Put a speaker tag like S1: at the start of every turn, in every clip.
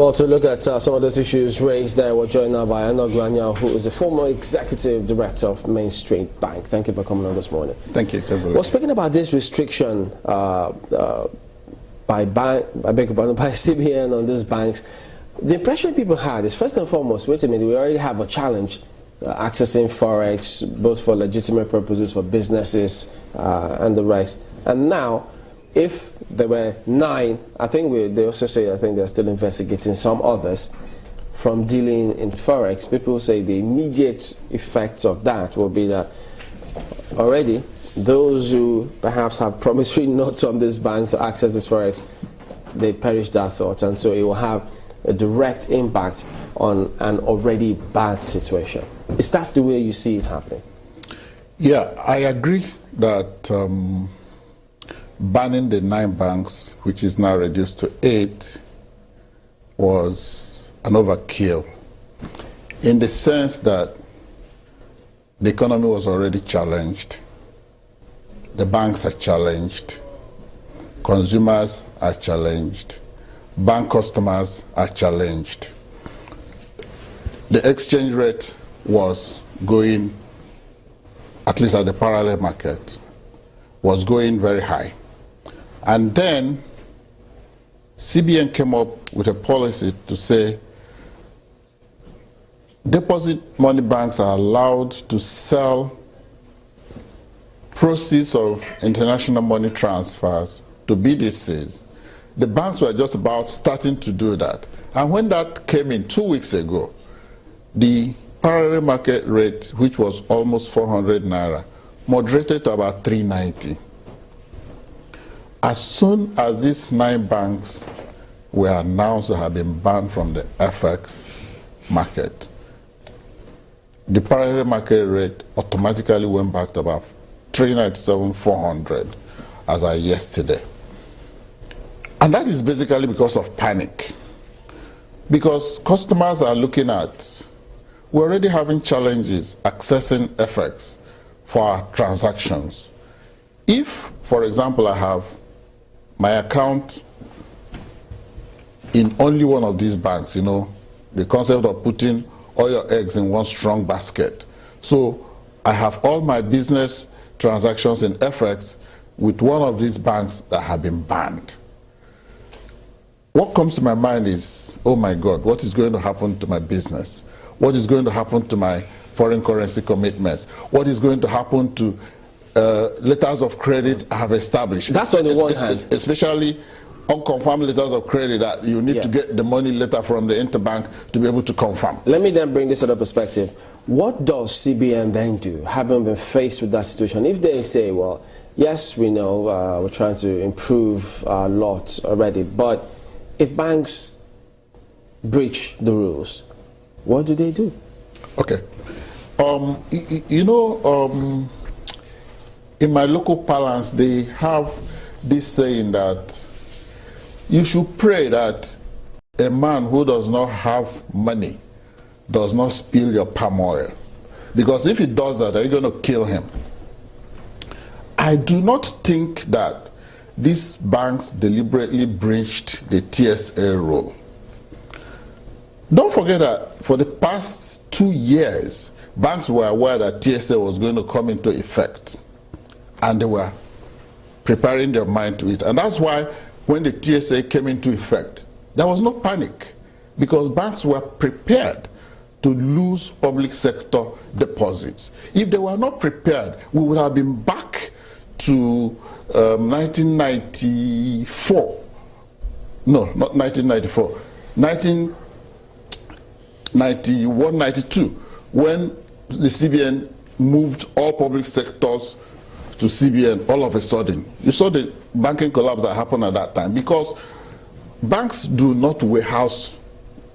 S1: Well, to look at some of those issues raised there, we're joined now by Anyanwu, who is the former executive director of Main Street Bank. Thank you for coming on this morning.
S2: Thank you.
S1: Well, speaking about this restriction by CBN on these banks, the impression people had is, first and foremost, wait a minute, we already have a challenge accessing FOREX, both for legitimate purposes, for businesses and the rest. And now, if there were 9, I think they also say, I think they're still investigating some others from dealing in Forex. People say the immediate effects of that will be that already those who perhaps have promissory notes from this bank to access this Forex, they perish that thought, and so it will have a direct impact on an already bad situation. Is that the way you see it happening?
S2: Yeah, I agree that banning the 9 banks, which is now reduced to 8, was an overkill, in the sense that the economy was already challenged, the banks are challenged, consumers are challenged, bank customers are challenged. The exchange rate was going, at least at the parallel market, was going very high. And then CBN came up with a policy to say deposit money banks are allowed to sell proceeds of international money transfers to BDCs. The banks were just about starting to do that. And when that came in 2 weeks ago, the parallel market rate, which was almost 400 naira, moderated to about 390. As soon as these 9 banks were announced to have been banned from the FX market, the parallel market rate automatically went back to about 397, 400 as of yesterday. And that is basically because of panic. Because customers are looking at, we're already having challenges accessing FX for our transactions. If, for example, I have my account in only one of these banks, you know, the concept of putting all your eggs in one strong basket. So I have all my business transactions in FX with one of these banks that have been banned. What comes to my mind is, oh my God, what is going to happen to my business? What is going to happen to my foreign currency commitments? What is going to happen to letters of credit I have established?
S1: That's on the one hand.
S2: Especially unconfirmed letters of credit that you need to get the money letter from the interbank to be able to confirm.
S1: Let me then bring this other perspective. What does CBN then do, having been faced with that situation? If they say, well, yes, we know we're trying to improve our lot already, but if banks breach the rules, what do they do?
S2: Okay. In my local parlance, they have this saying that you should pray that a man who does not have money does not spill your palm oil. Because if he does that, are you going to kill him? I do not think that these banks deliberately breached the TSA rule. Don't forget that for the past 2 years, banks were aware that TSA was going to come into effect, and they were preparing their mind to it. And that's why when the TSA came into effect, there was no panic, because banks were prepared to lose public sector deposits. If they were not prepared, we would have been back to 1994. No, not 1994. 1991, 92, when the CBN moved all public sectors to CBN all of a sudden. You saw the banking collapse that happened at that time, because banks do not warehouse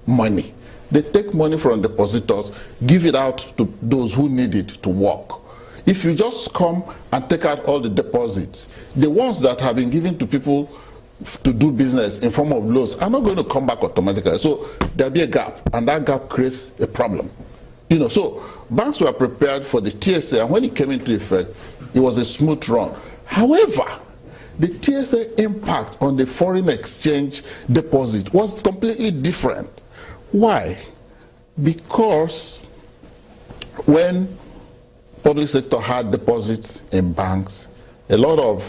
S2: money. They take money from depositors, give it out to those who need it to work. If you just come and take out all the deposits, the ones that have been given to people to do business in form of loans are not going to come back automatically. So there'll be a gap, and that gap creates a problem. You know, so banks were prepared for the TSA, and when it came into effect, it was a smooth run. However, the TSA impact on the foreign exchange deposit was completely different. Why? Because when public sector had deposits in banks, a lot of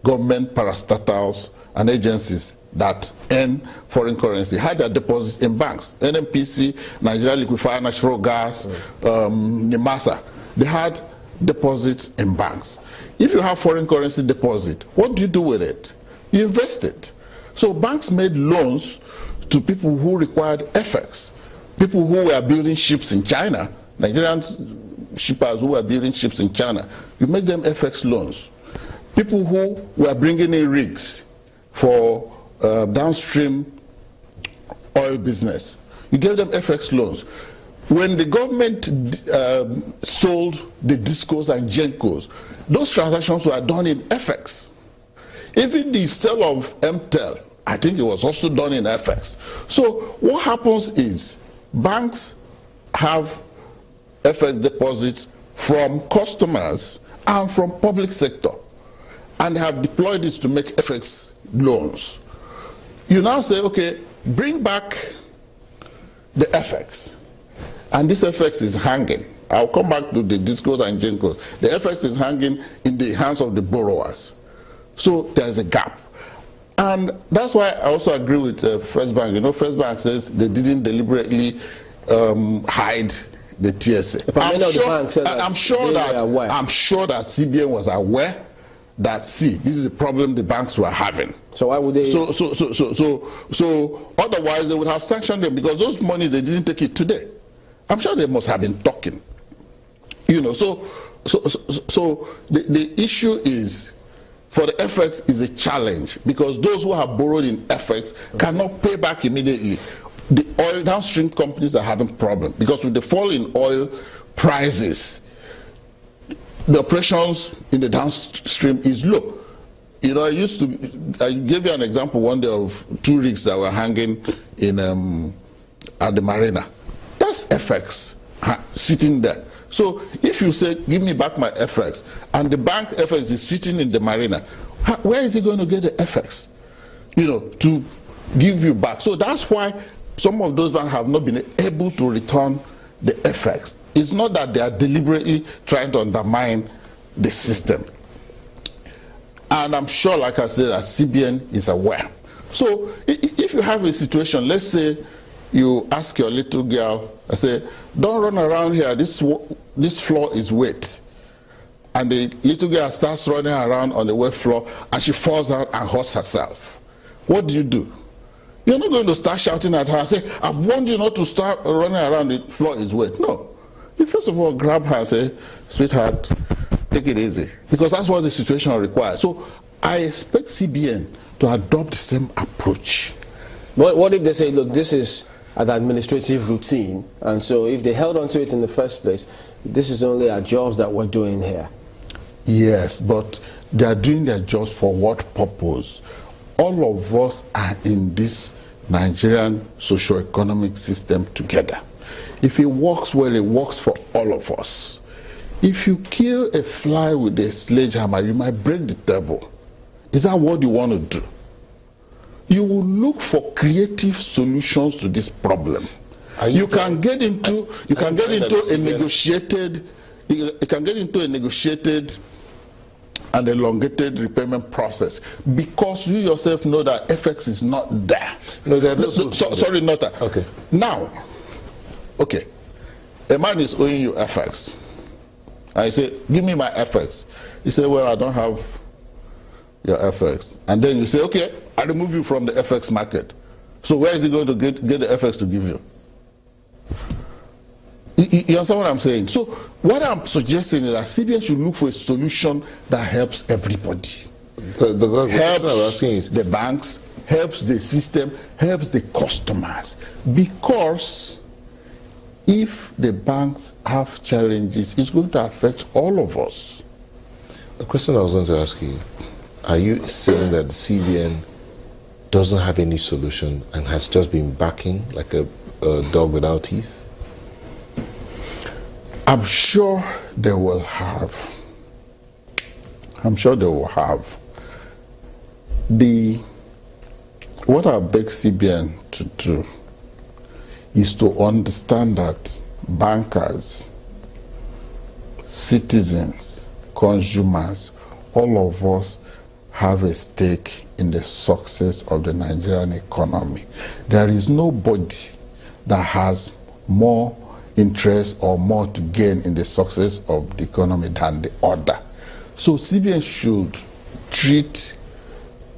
S2: government parastatals and agencies that earn foreign currency had their deposits in banks. NNPC, Nigeria Liquefier Natural Gas, NIMASA, they had deposits in banks. If you have foreign currency deposit, what do you do with it? You invest it. So banks made loans to people who required FX, people who were building ships in China, Nigerian shippers who were building ships in China. You make them FX loans. People who were bringing in rigs for downstream oil business, you gave them FX loans. When the government sold the Discos and Gencos, those transactions were done in FX. Even the sale of MTEL, I think it was also done in FX. So what happens is banks have FX deposits from customers and from public sector, and have deployed it to make FX loans. You now say, okay, bring back the FX. And this FX is hanging. I'll come back to the Discos and Gencos. The FX is hanging in the hands of the borrowers. So there's a gap. And that's why I also agree with First Bank. You know, First Bank says they didn't deliberately hide the TSA. I'm sure that CBN was aware that, see, this is a problem the banks were having.
S1: So why would they?
S2: So otherwise they would have sanctioned them, because those money, they didn't take it today. I'm sure they must have been talking. You know, so the issue is, for the FX is a challenge, because those who have borrowed in FX cannot pay back immediately. The oil downstream companies are having problems, because with the fall in oil prices, the operations in the downstream is low. You know, I gave you an example one day of 2 rigs that were hanging in at the marina. That's FX sitting there. So if you say, give me back my FX, and the bank FX is sitting in the marina, where is he going to get the FX, you know, to give you back? So that's why some of those banks have not been able to return the FX. It's not that they are deliberately trying to undermine the system. And I'm sure, like I said, that CBN is aware. So if you have a situation, let's say you ask your little girl, I say, don't run around here, this floor is wet. And the little girl starts running around on the wet floor, and she falls down and hurts herself. What do? You're not going to start shouting at her and say, I've warned you not to start running around, the floor is wet. No. You first of all grab her and say, sweetheart, take it easy. Because that's what the situation requires. So I expect CBN to adopt the same approach.
S1: What if they say, look, this is an administrative routine, and so if they held on to it in the first place, this is only our jobs that we're doing here?
S2: Yes, but they are doing their jobs for what purpose? All of us are in this Nigerian socio-economic system together. If it works well, it works for all of us. If you kill a fly with a sledgehammer, you might break the table. Is that what you want to do? You will look for creative solutions to this problem. You can get into a negotiated and elongated repayment process, because you yourself know that FX is not there.
S3: No,
S2: sorry, not that.
S3: Okay.
S2: Now, okay, a man is owing you FX. I say, give me my FX. He say, well, I don't have your FX. And then you say, okay, I remove you from the FX market. So where is he going to get the FX to give you? You understand what I'm saying? So what I'm suggesting is that CBN should look for a solution that helps everybody. Helps the banks, helps the system, helps the customers. Because if the banks have challenges, it's going to affect all of us.
S3: The question I was going to ask you, are you saying that the CBN doesn't have any solution and has just been backing like a dog without teeth?
S2: I'm sure they will have. what I beg CBN to do is to understand that bankers, citizens, consumers, all of us have a stake in the success of the Nigerian economy. There is nobody that has more interest or more to gain in the success of the economy than the other. So CBN should treat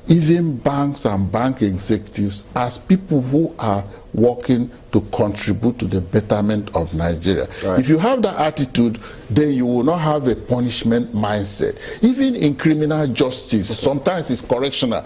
S2: even banks and bank executives as people who are working to contribute to the betterment of Nigeria.
S1: Right.
S2: If you have that attitude, then you will not have a punishment mindset. Even in criminal justice, sometimes it's correctional.